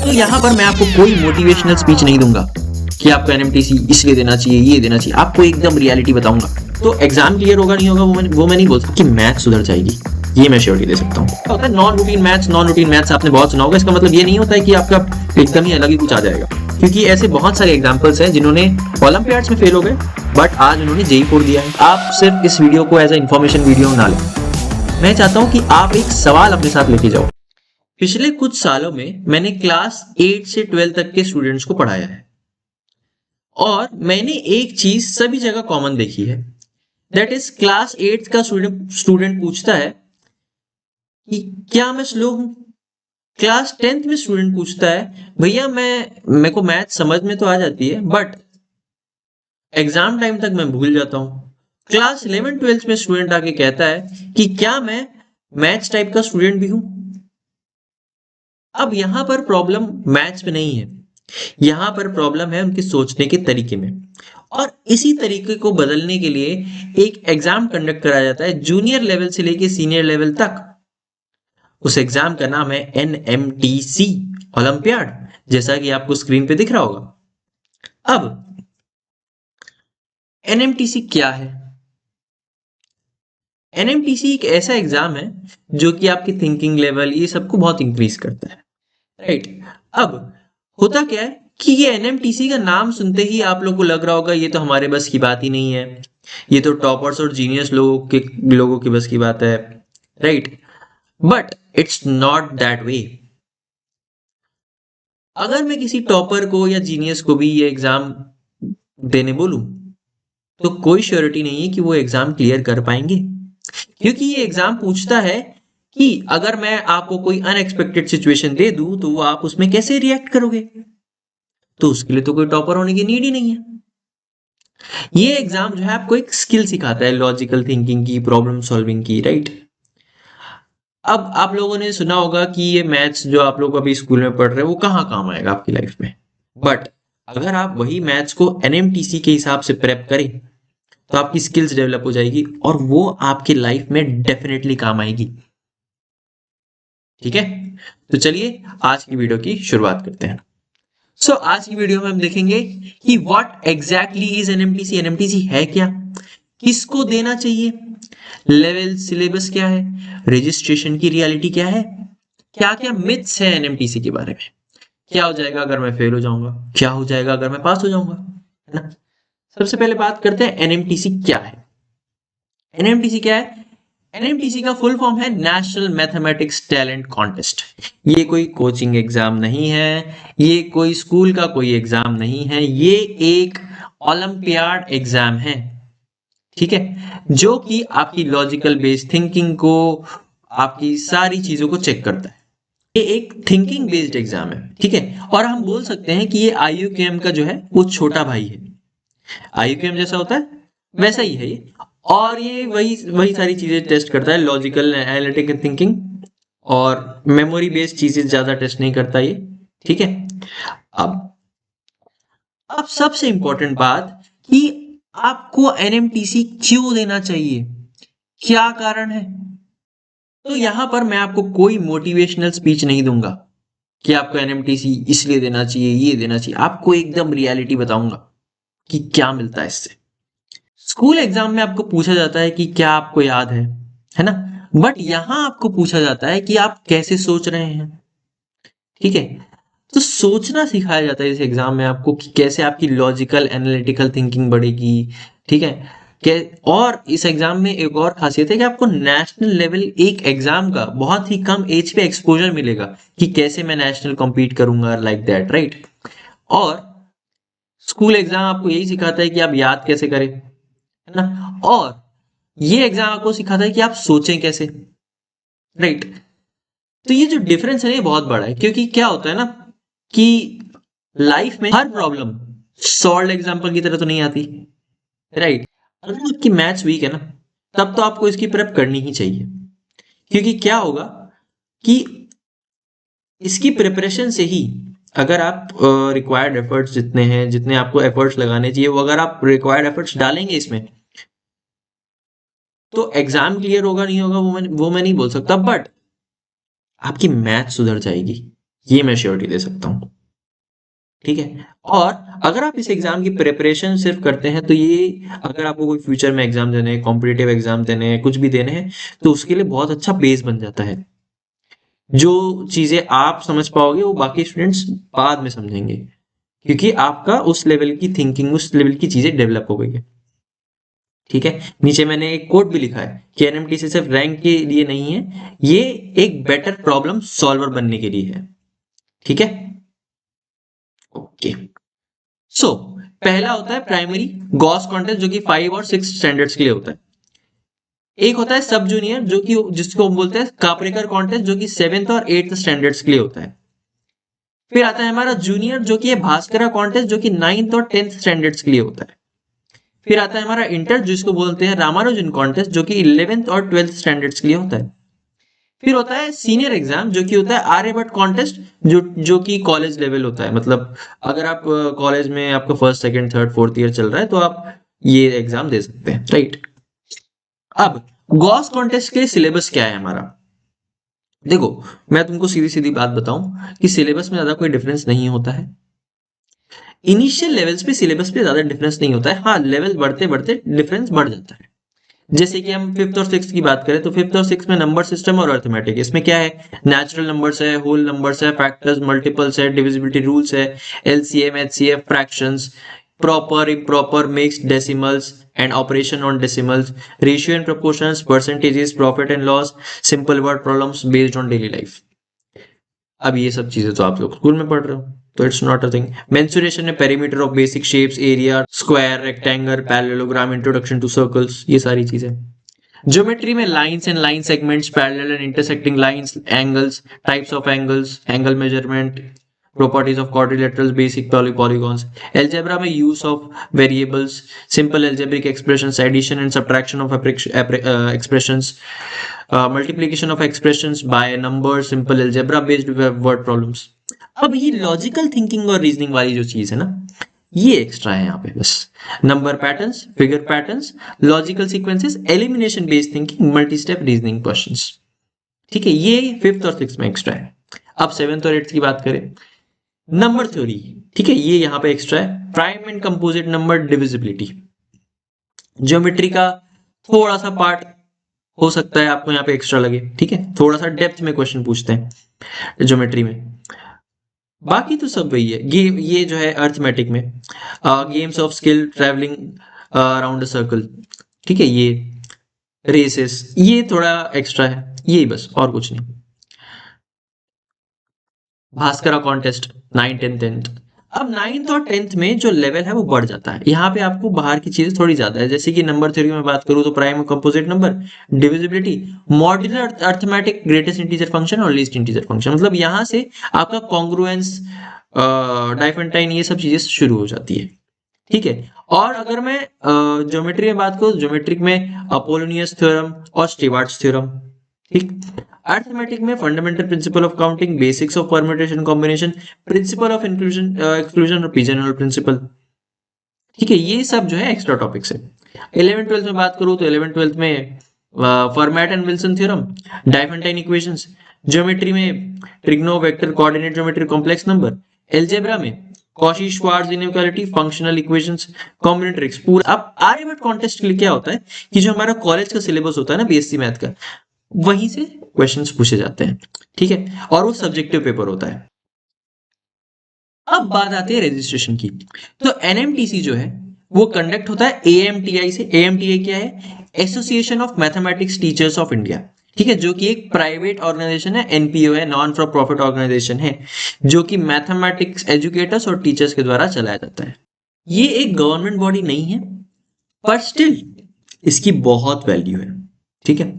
तो यहाँ पर मैं आपको कोई मोटिवेशनल स्पीच नहीं दूंगा कि आपको एनएमटीसी इसलिए देना चाहिए, ये देना चाहिए। आपको एकदम रियलिटी बताऊंगा। तो एग्जाम क्लियर होगा नहीं होगा वो मैं नहीं बोल सकता कि मैथ सुधर जाएगी, ये मैं श्योरिटी दे सकता हूँ। होता है नॉन रूटीन मैथ्स आपने बहुत सुना होगा। इसका मतलब ये नहीं होता है कि आपका एकदम ही अलग ही कुछ आ जाएगा, क्योंकि ऐसे बहुत सारे एग्जाम्पल्स हैं जिन्होंने ओलंपियाड्स में फेल हो गए बट आज उन्होंने जेई फोड़ दिया है। आप सिर्फ इस वीडियो को एज ए इन्फॉर्मेशन वीडियो ना लें। मैं चाहता हूं कि आप एक सवाल अपने साथ लेके जाओ। पिछले कुछ सालों में मैंने क्लास 8 से 12 तक के स्टूडेंट्स को पढ़ाया है और मैंने एक चीज सभी जगह कॉमन देखी है, दैट इज क्लास 8 का स्टूडेंट पूछता है कि क्या मैं स्लो हूं। क्लास 10th में स्टूडेंट पूछता है भैया मेरे को मैथ समझ में तो आ जाती है बट एग्जाम टाइम तक मैं भूल जाता हूँ। क्लास 11-12 में स्टूडेंट आके कहता है कि क्या मैं मैथ्स टाइप का स्टूडेंट भी हूं। अब यहां पर प्रॉब्लम मैथ्स में नहीं है, यहां पर प्रॉब्लम है उनके सोचने के तरीके में। और इसी तरीके को बदलने के लिए एक एग्जाम कंडक्ट कराया जाता है जूनियर लेवल से लेके सीनियर लेवल तक। उस एग्जाम का नाम है एनएमटीसी ओलंपियाड, जैसा कि आपको स्क्रीन पे दिख रहा होगा। अब एनएमटीसी क्या है? एनएमटीसी एक ऐसा एग्जाम है जो कि आपकी थिंकिंग लेवल ये सबको बहुत इंक्रीज करता है, राइट। अब होता क्या है कि ये एनएमटीसी का नाम सुनते ही आप लोग को लग रहा होगा ये तो हमारे बस की बात ही नहीं है, ये तो टॉपर्स और जीनियस लोगों की बस की बात है, right. But it's not that way. अगर मैं किसी टॉपर को या जीनियस को भी ये एग्जाम देने बोलूं तो कोई श्योरिटी नहीं है कि वो एग्जाम क्लियर कर पाएंगे, क्योंकि ये एग्जाम पूछता है कि अगर मैं आपको कोई अनएक्सपेक्टेड सिचुएशन दे दूं तो आप उसमें कैसे रिएक्ट करोगे। तो उसके लिए तो कोई टॉपर होने की नीड ही नहीं है। ये एग्जाम जो है आपको एक स्किल सिखाता है, लॉजिकल थिंकिंग की, प्रॉब्लम सॉल्विंग की, राइट। अब आप लोगों ने सुना होगा कि ये मैथ्स जो आप लोग अभी स्कूल में पढ़ रहे हैं वो कहाँ काम आएगा आपकी लाइफ में। बट अगर आप वही मैथ्स को एनएमटीसी के हिसाब से प्रेप करें तो आपकी स्किल्स डेवलप हो जाएगी और वो आपकी लाइफ में डेफिनेटली काम आएगी। ठीक है, तो चलिए आज की वीडियो की शुरुआत करते हैं। आज की वीडियो में हम देखेंगे कि what exactly is NMTC, NMTC है क्या, किसको देना चाहिए, लेवल सिलेबस क्या है, रजिस्ट्रेशन की रियलिटी क्या है, क्या क्या मिथ्स है एनएमटीसी के बारे में, क्या हो जाएगा अगर मैं फेल हो जाऊंगा, क्या हो जाएगा अगर मैं पास हो जाऊंगा, है ना। सबसे पहले बात करते हैं एनएमटीसी क्या है। एनएमटीसी क्या है? एनएमटीसी का फुल फॉर्म है नेशनल मैथमेटिक्स टैलेंट कॉन्टेस्ट। ये कोई कोचिंग एग्जाम नहीं है, ये कोई स्कूल का कोई एग्जाम नहीं है, ये एक ओलंपियाड एग्जाम है, ठीक है, जो कि आपकी लॉजिकल बेस्ड थिंकिंग को, आपकी सारी चीजों को चेक करता है। ये एक थिंकिंग बेस्ड एग्जाम है, ठीक है। और हम बोल सकते हैं कि ये आईयूकेएम का जो है वो छोटा भाई है। आईयूकेएम जैसा होता है वैसा ही है ये, और ये वही वही सारी चीजें टेस्ट करता है, लॉजिकल एनालिटिकल थिंकिंग और मेमोरी बेस्ड चीजें ज्यादा टेस्ट नहीं करता ये, ठीक है। अब सबसे इंपॉर्टेंट बात कि आपको एनएमटीसी क्यों देना चाहिए, क्या कारण है। तो यहां पर मैं आपको कोई मोटिवेशनल स्पीच नहीं दूंगा कि आपको एनएमटीसी इसलिए देना चाहिए, ये देना चाहिए। आपको एकदम रियलिटी बताऊंगा कि क्या मिलता है इससे। स्कूल एग्जाम में आपको पूछा जाता है कि क्या आपको याद है ना। बट यहां आपको पूछा जाता है कि आप कैसे सोच रहे हैं, ठीक है। तो सोचना सिखाया जाता है इस एग्जाम में आपको कि कैसे आपकी लॉजिकल एनालिटिकल थिंकिंग बढ़ेगी, ठीक है। और इस एग्जाम में एक और खासियत है कि आपको नेशनल लेवल एक एग्जाम का बहुत ही कम एज पे एक्सपोजर मिलेगा कि कैसे मैं नेशनल कॉम्पीट करूंगा, लाइक दैट, राइट। और स्कूल एग्जाम आपको यही सिखाता है कि आप याद कैसे करें, है ना। और ये एग्जाम आपको सिखाता है कि आप सोचें कैसे, राइट। तो ये जो डिफरेंस है ये बहुत बड़ा है, क्योंकि क्या होता है ना कि लाइफ में हर प्रॉब्लम सॉल्व एग्जांपल की तरह तो नहीं आती, राइट। अगर आपकी मैथ्स वीक है ना तब तो आपको इसकी प्रेप करनी ही चाहिए, क्योंकि क्या होगा कि इसकी प्रिपरेशन से ही अगर आप रिक्वायर्ड एफर्ट्स जितने हैं, जितने आपको एफर्ट्स लगाने चाहिए, वो अगर आप रिक्वायर्ड एफर्ट्स डालेंगे इसमें तो एग्जाम क्लियर होगा नहीं होगा वो मैं नहीं बोल सकता, बट आपकी मैथ सुधर जाएगी, ये मैं श्योरिटी दे सकता हूँ। ठीक है, और अगर आप इस एग्जाम की प्रिपरेशन सिर्फ करते हैं तो ये, अगर आपको कोई फ्यूचर में एग्जाम देने हैं, कॉम्पिटिटिव एग्जाम देने हैं, कुछ भी देने हैं, तो उसके लिए बहुत अच्छा बेस बन जाता है। जो चीजें आप समझ पाओगे वो बाकी स्टूडेंट्स बाद में समझेंगे, क्योंकि आपका उस लेवल की थिंकिंग, उस लेवल की चीजें डेवलप हो गई है। ठीक है, नीचे मैंने एक कोट भी लिखा है कि एनएमटीसी सिर्फ रैंक के लिए नहीं है, ये एक बेटर प्रॉब्लम सॉल्वर बनने के लिए है। ठीक है, ओके। सो पहला होता है प्राइमरी गॉस कॉन्टेस्ट, जो कि 5 और 6 स्टैंडर्ड्स के लिए होता है। एक होता है सब जूनियर, जो कि जिसको हम बोलते हैं कापरेकर कॉन्टेस्ट, जो कि 7th और 8th स्टैंडर्ड्स के लिए होता है। फिर आता है हमारा जूनियर, जो कि है भास्करा कॉन्टेस्ट, जो कि 9th और 10th स्टैंडर्ड्स के लिए होता है। फिर आता है हमारा इंटर, जिसको बोलते हैं रामानुजन कॉन्टेस्ट, जो कि 11th और 12th स्टैंडर्ड्स के लिए होता है। फिर होता है सीनियर एग्जाम, जो कि होता है आर्यभट्ट कॉन्टेस्ट, जो कि कॉलेज लेवल होता है। मतलब अगर आप कॉलेज में आपका first second third fourth year चल रहा है तो आप ये एग्जाम दे सकते हैं, राइट। अब गॉस कॉन्टेस्ट के सिलेबस क्या है हमारा? देखो, मैं तुमको सीधी सीधी बात बताऊं कि सिलेबस में ज्यादा कोई डिफरेंस नहीं होता है। इनिशियल लेवल्स पे सिलेबस पे ज्यादा डिफरेंस नहीं होता है, हाँ लेवल बढ़ते बढ़ते डिफरेंस बढ़ जाता है। जैसे कि हम फिफ्थ और सिक्स की बात करें तो फिफ्थ और सिक्स में नंबर सिस्टम और अर्थमेटिक, इसमें क्या है, नेचुरल नंबर्स है, होल नंबर्स है, फैक्टर्स, मल्टीपल्स है, डिविजिबिलिटी रूल्स है, LCM, HCF, fractions, proper improper, mixed, decimals and operation on decimals, ratio and proportions, percentages, profit and loss, simple word problems based on daily life. अब ये सब चीजें तो आप लोग स्कूल में पढ़ रहे हो, तो it's not a thing. Mensuration है, perimeter of basic shapes, area, square, rectangle, parallelogram, introduction to circles, ये सारी चीजें। ज्योमेट्री में lines and line segments, parallel and intersecting lines, angles, types of angles, angle measurement, properties of quadrilaterals, basic polygons. Algebra में use of variables, simple algebraic expressions, addition and subtraction of expressions, multiplication of expressions by numbers, simple algebra based word problems. अब ये logical thinking और reasoning वाली जो चीज है ना, ये एक्स्ट्रा है यहाँ पे बस। Number patterns, figure patterns, logical sequences, elimination based thinking, multi step reasoning questions. ठीक है, ये फिफ्थ और सिक्स में एक्स्ट्रा है। अब सेवेंथ और एट्थ की बात करें, नंबर थ्योरी, ठीक है, ये यहाँ पे एक्स्ट्रा है। Prime and composite number, divisibility, geometry का थोड़ा सा पार्ट हो सकता है आपको यहाँ पे एक्स्ट्रा लगे, ठीक है, थोड़ा सा डेप्थ में क्वेश्चन पूछते हैं ज्योमेट्री में, बाकी तो सब वही है। ये जो है अर्थमेटिक में games of skill, travelling around a circle, ठीक है, ये रेसेस, ये थोड़ा एक्स्ट्रा है, यही बस और कुछ नहीं। Bhaskara contest 9 10 10th। अब 9th और 10th में जो लेवल है वो बढ़ जाता है, यहाँ पे आपको बाहर की चीजें थोड़ी ज्यादा है। जैसे कि नंबर थ्योरी में बात करूं तो prime composite number, divisibility, modular arithmetic, greatest integer function और लीस्ट इंटीजर फंक्शन। मतलब यहाँ से आपका कॉन्ग्रुएंस, डाइफेंटाइन, ये सब चीजें शुरू हो जाती है। ठीक है, और अगर मैं ज्योमेट्री में बात करूं, ज्योमेट्रिक में अपोलोनियस थ्योरम और स्टीवार्ट्स थ्योरम। ठीक, अर्थमेटिक में fundamental principle of counting, basics of permutation combination, principle of inclusion exclusion और पिजनहोल प्रिंसिपल। ठीक है, ये सब जो है एक्स्ट्रा टॉपिक्स है। 11th 12th में बात करूं तो 11th 12th में Fermat and Wilson theorem, Diophantine equations, geometry में trigno vector coordinate geometry, complex number, algebra में Cauchy Schwarz inequality, functional equations, combinatorics पूरा। अब आर्यभट्ट कॉन्टेस्ट के लिए क्या होता है कि जो हमारा कॉलेज का सिलेबस होता है ना बीएससी मैथ का, वहीं से क्वेश्चंस पूछे जाते हैं, ठीक है, और वो सब्जेक्टिव पेपर होता है। अब बात आती है रजिस्ट्रेशन की। तो एनएमटीसी जो है वो कंडक्ट होता है एएमटीआई से। एएमटीआई क्या है? Association of mathematics teachers of India, ठीक है, जो कि एक प्राइवेट ऑर्गेनाइजेशन है, एनपीओ है, नॉन फॉर प्रॉफिट ऑर्गेनाइजेशन है, जो कि मैथमेटिक्स एजुकेटर्स और टीचर्स के द्वारा चलाया जाता है। ये एक गवर्नमेंट बॉडी नहीं है, पर स्टिल इसकी बहुत वैल्यू है, ठीक है।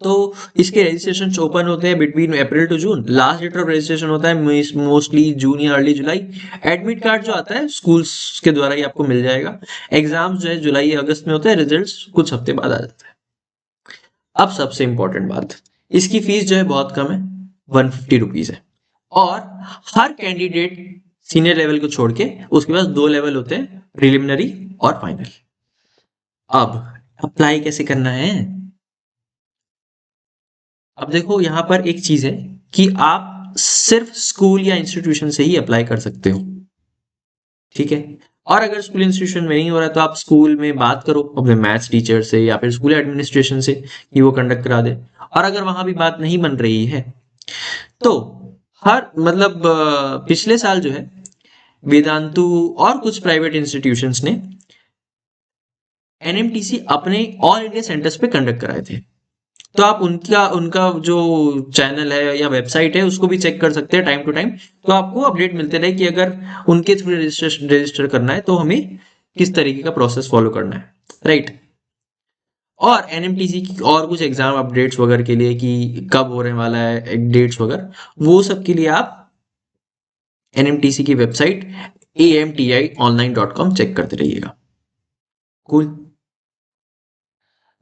तो इसके रजिस्ट्रेशन ओपन होते हैं between April to June. Last date of registration होता है मोस्टली जून या अर्ली जुलाई। एडमिट कार्ड जो आता है स्कूल्स के द्वारा ही आपको मिल जाएगा। एग्जाम्स जो है जुलाई या अगस्त में होते हैं, रिजल्ट्स कुछ हफ्ते बाद आ जाता है। अब सबसे इंपॉर्टेंट बात, इसकी फीस जो है बहुत कम है, 150 रुपीज है। और हर कैंडिडेट सीनियर लेवल को छोड़ के उसके पास 2 लेवल होते हैं, प्रिलिमिनरी और फाइनल। अब अप्लाई कैसे करना है? अब देखो, यहाँ पर एक चीज है कि आप सिर्फ स्कूल या इंस्टीट्यूशन से ही अप्लाई कर सकते हो, ठीक है। और अगर स्कूल इंस्टीट्यूशन में नहीं हो रहा तो आप स्कूल में बात करो अपने मैथ्स टीचर से या फिर स्कूल एडमिनिस्ट्रेशन से कि वो कंडक्ट करा दे। और अगर वहां भी बात नहीं बन रही है तो हर मतलब पिछले साल जो है वेदांतु और कुछ प्राइवेट इंस्टीट्यूशंस ने एनएमटीसी अपने ऑल इंडिया सेंटर्स पे कंडक्ट कराए थे। तो आप उनका उनका जो चैनल है या वेबसाइट है उसको भी चेक कर सकते हैं टाइम टू टाइम। तो आपको अपडेट मिलते रहे कि अगर उनके थ्रू रजिस्टर करना है तो हमें किस तरीके का प्रोसेस फॉलो करना है, राइट। और एनएमटीसी की और कुछ एग्जाम अपडेट्स वगैरह के लिए कि कब होने वाला है डेट्स वगैरह, वो सब के लिए आप एनएमटीसी की वेबसाइट amtionline.com चेक करते रहिएगा। कूल।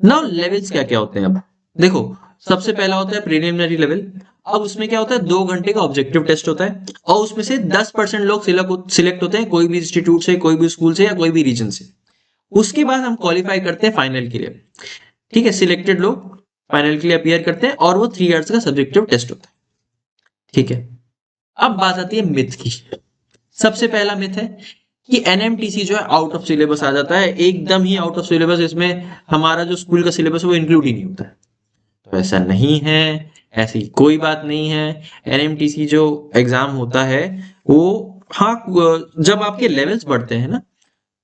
नाउ लेवल्स क्या क्या होते हैं। अब देखो, सबसे पहला होता है प्रीलिमिनरी लेवल। अब उसमें क्या होता है, 2 घंटे का ऑब्जेक्टिव टेस्ट होता है और उसमें से 10% लोग सिलेक्ट होते हैं, कोई भी इंस्टीट्यूट से, कोई भी स्कूल से या कोई भी रीजन से। उसके बाद हम क्वालिफाई करते हैं फाइनल के लिए, ठीक है। सिलेक्टेड लोग फाइनल के लिए अपीयर करते हैं और वो 3 इयर्स का सब्जेक्टिव टेस्ट होता है, ठीक है। अब बात आती है मिथ की। सबसे पहला मिथ है कि एनएमटीसी जो है आउट ऑफ सिलेबस आ जाता है, एकदम ही आउट ऑफ सिलेबस, इसमें हमारा जो स्कूल का सिलेबस है वो इंक्लूड ही नहीं होता है। तो ऐसा नहीं है, ऐसी कोई बात नहीं है। एनएमटीसी जो एग्जाम होता है वो, हाँ, जब आपके लेवल्स बढ़ते हैं ना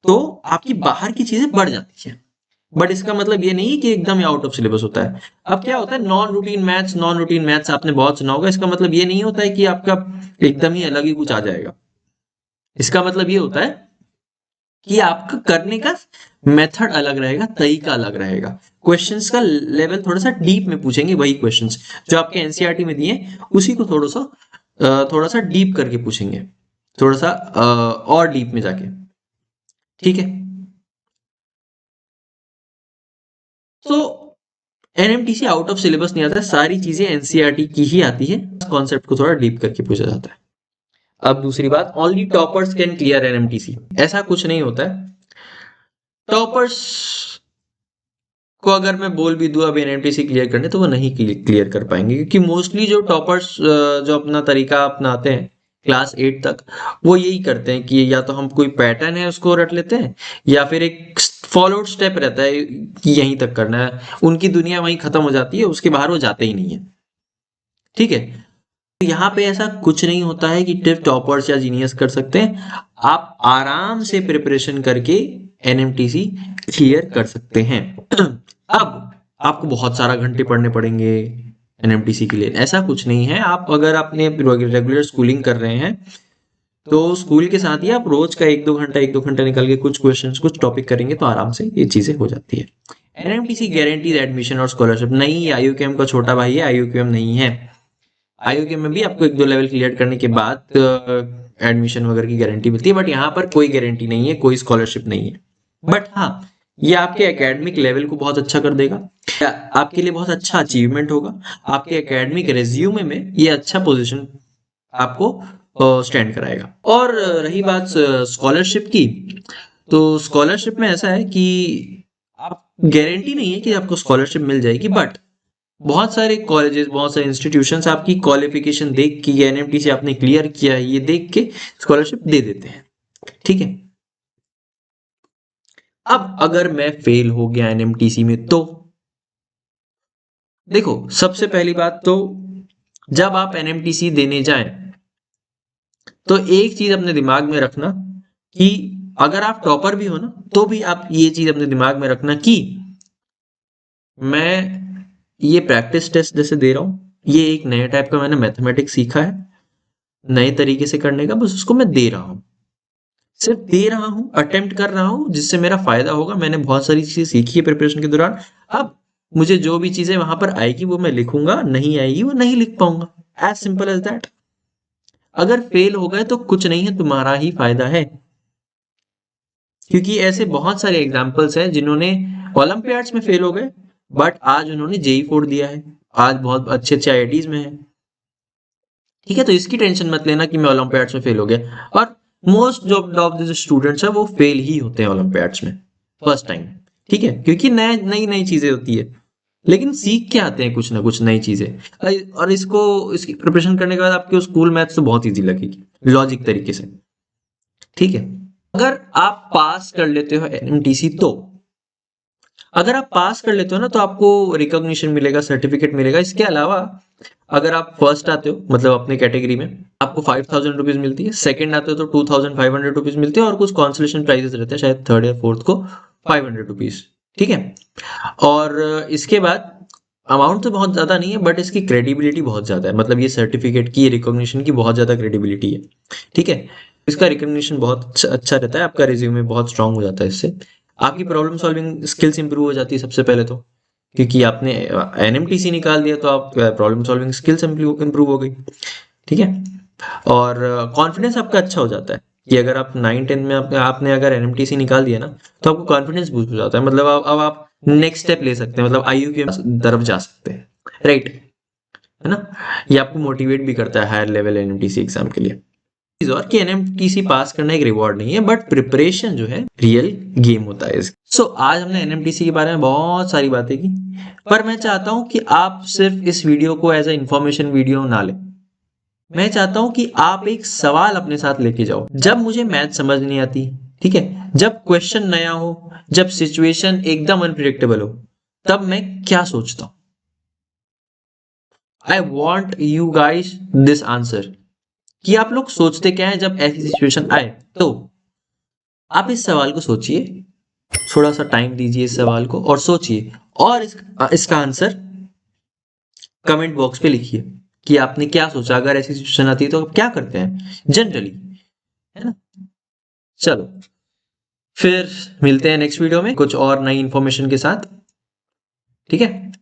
तो आपकी बाहर की चीजें बढ़ जाती है, बट इसका मतलब ये नहीं है कि एकदम ही आउट ऑफ सिलेबस होता है। अब क्या होता है, नॉन रूटीन मैथ्स आपने बहुत सुना होगा। इसका मतलब ये नहीं होता है कि आपका एकदम ही अलग ही कुछ आ जाएगा। इसका मतलब ये होता है कि आपका करने का मेथड अलग रहेगा, तरीका अलग रहेगा। क्वेश्चंस का लेवल थोड़ा सा डीप में पूछेंगे, वही क्वेश्चंस जो आपके एनसीईआरटी में दिए उसी को थोड़ा सा डीप करके पूछेंगे, थोड़ा सा और डीप में जाके, ठीक है। तो एनएमटीसी आउट ऑफ सिलेबस नहीं आता, सारी चीजें एनसीईआरटी की ही आती है, कॉन्सेप्ट को थोड़ा डीप करके पूछा जाता है। अब दूसरी बात, only toppers can clear NMTC, ऐसा कुछ नहीं होता है। टॉपर्स को अगर मैं बोल भी दूं अब एनएमटीसी क्लियर करने तो वो नहीं क्लियर कर पाएंगे, क्योंकि मोस्टली जो टॉपर्स जो अपना तरीका अपनाते हैं क्लास 8 तक, वो यही करते हैं कि या तो हम कोई पैटर्न है उसको रट लेते हैं या फिर एक फॉलोड स्टेप रहता है कि यहीं तक करना है, उनकी दुनिया वहीं खत्म हो जाती है, उसके बाहर वो जाते ही नहीं है, ठीक है। तो यहाँ पे ऐसा कुछ नहीं होता है कि सिर्फ टॉपर्स या जीनियस कर सकते हैं। आप आराम से प्रिपरेशन करके एनएमटीसी क्लियर कर सकते हैं। अब आपको बहुत सारा घंटे पढ़ने पड़ेंगे एनएमटीसी के लिए, ऐसा कुछ नहीं है। आप अगर अपने रेगुलर स्कूलिंग कर रहे हैं तो स्कूल के साथ ही आप रोज का 1-2 घंटा निकल के कुछ क्वेश्चंस, कुछ टॉपिक करेंगे तो आराम से ये चीजें हो जाती है। एनएमटीसी गारंटीज एडमिशन और स्कॉलरशिप नहीं, आईयूकेएम का छोटा भाई है, आईयूकेएम नहीं है। आईयूकेएम में भी आपको 1-2 लेवल क्लियर करने के बाद एडमिशन वगैरह की गारंटी मिलती है, बट यहाँ पर कोई गारंटी नहीं है, कोई स्कॉलरशिप नहीं है। बट हाँ, ये आपके एकेडमिक लेवल को बहुत अच्छा कर देगा, आपके लिए बहुत अच्छा अचीवमेंट होगा, आपके एकेडमिक रेज्यूमे में ये अच्छा पोजीशन आपको स्टैंड कराएगा। और रही बात स्कॉलरशिप की, तो स्कॉलरशिप में ऐसा है कि आप गारंटी नहीं है कि आपको स्कॉलरशिप मिल जाएगी, बट बहुत सारे कॉलेजेस, बहुत सारे इंस्टीट्यूशंस आपकी क्वालिफिकेशन देख के, एनएमटीसी आपने क्लियर किया है ये देख के स्कॉलरशिप दे देते हैं, ठीक है। अब अगर मैं फेल हो गया एनएमटीसी में तो देखो, सबसे पहली बात तो जब आप एनएमटीसी देने जाएं तो एक चीज अपने दिमाग में रखना कि अगर आप टॉपर भी हो ना तो भी आप ये चीज अपने दिमाग में रखना कि मैं ये प्रैक्टिस टेस्ट जैसे दे रहा हूं, ये एक नया टाइप का मैंने मैथमेटिक्स सीखा है, नए तरीके से करने का, बस उसको मैं दे रहा हूं, सिर्फ दे रहा हूं, अटेम्प्ट कर रहा हूं जिससे मेरा फायदा होगा। मैंने बहुत सारी चीजें सीखी है प्रिपरेशन के दौरान, अब मुझे जो भी चीजें वहां पर आएगी वो मैं लिखूंगा, नहीं आएगी वो नहीं लिख पाऊंगा, एज सिंपल एज दैट। अगर फेल हो गए तो कुछ नहीं है, तुम्हारा ही फायदा है, क्योंकि ऐसे बहुत सारे एग्जाम्पल्स हैं जिन्होंने ओलंपियाड्स में फेल हो गए बट आज उन्होंने जेई फोड़ दिया है, आज बहुत अच्छे अच्छे आईआईटीज में है, ठीक है। तो इसकी टेंशन मत लेना कि मैं ओलंपियाड्स में फेल हो गया। और मोस्ट ऑफ द स्टूडेंट्स है वो फेल ही होते हैं ओलंपियाड्स में फर्स्ट टाइम, ठीक है, क्योंकि नई नई चीजें होती है, लेकिन सीख के आते हैं कुछ ना कुछ नई चीजें। और इसकी प्रिपरेशन करने के बाद आपके स्कूल मैथ्स तो बहुत इजी लगेगी लॉजिक तरीके से। ठीक है, अगर आप पास कर लेते हो एनएमटीसी तो अगर आप पास कर लेते हो ना तो आपको रिकॉग्निशन मिलेगा, सर्टिफिकेट मिलेगा। इसके अलावा अगर आप फर्स्ट आते हो मतलब अपने कैटेगरी में, आपको 5000 रुपीज मिलती है। सेकंड आते हो तो 2500 रुपीज मिलती है, और कुछ कॉन्सोलेशन प्राइजेस रहते हैं, शायद थर्ड या फोर्थ को 500 रुपीज। ठीक है, और इसके बाद अमाउंट तो बहुत ज्यादा नहीं है, बट इसकी क्रेडिबिलिटी बहुत ज्यादा है। मतलब ये सर्टिफिकेट की, रिकॉग्निशन की बहुत ज्यादा क्रेडिबिलिटी है। ठीक है, इसका रिकॉग्निशन बहुत अच्छा रहता है, आपका रिज्यूमे बहुत स्ट्रांग हो जाता है इससे। आपकी प्रॉब्लम सॉल्विंग स्किल्स इंप्रूव हो जाती है सबसे पहले तो, क्योंकि आपने एनएमटीसी निकाल दिया तो आप प्रॉब्लम सॉल्विंग स्किल्स इंप्रूव हो गई। ठीक है, और कॉन्फिडेंस आपका अच्छा हो जाता है कि अगर आप 9-10 में आपने अगर एनएमटीसी निकाल दिया ना तो आपको कॉन्फिडेंस बूस्ट हो जाता है। मतलब अब आप नेक्स्ट स्टेप ले सकते हैं, मतलब आईयू की तरफ जा सकते हैं। राइट, है ना? ये आपको मोटिवेट भी करता है हायर लेवल एनएमटीसी एग्जाम के लिए। चीज और कि एनएमटीसी पास करना एक रिवॉर्ड नहीं है, बट प्रिपरेशन जो है रियल गेम होता है। सो आज हमने एनएमटीसी के बारे में बहुत सारी बातें की, पर मैं चाहता हूं कि आप सिर्फ इस वीडियो को एज ए इंफॉर्मेशन वीडियो ना लें। मैं चाहता हूं कि आप एक सवाल अपने साथ लेके जाओ। जब मुझे मैथ समझ नहीं आती, ठीक है, जब क्वेश्चन नया हो, जब सिचुएशन एकदम अनप्रिडिक्टेबल हो, तब मैं क्या सोचता हूं? I want you guys this answer, कि आप लोग सोचते क्या है जब ऐसी सिचुएशन आए। तो आप इस सवाल को सोचिए, थोड़ा सा टाइम दीजिए इस सवाल को और सोचिए, और इसका आंसर कमेंट बॉक्स पे लिखिए कि आपने क्या सोचा। अगर ऐसी सिचुएशन आती है तो आप क्या करते हैं जनरली, है ना? चलो, फिर मिलते हैं नेक्स्ट वीडियो में कुछ और नई इंफॉर्मेशन के साथ। ठीक है।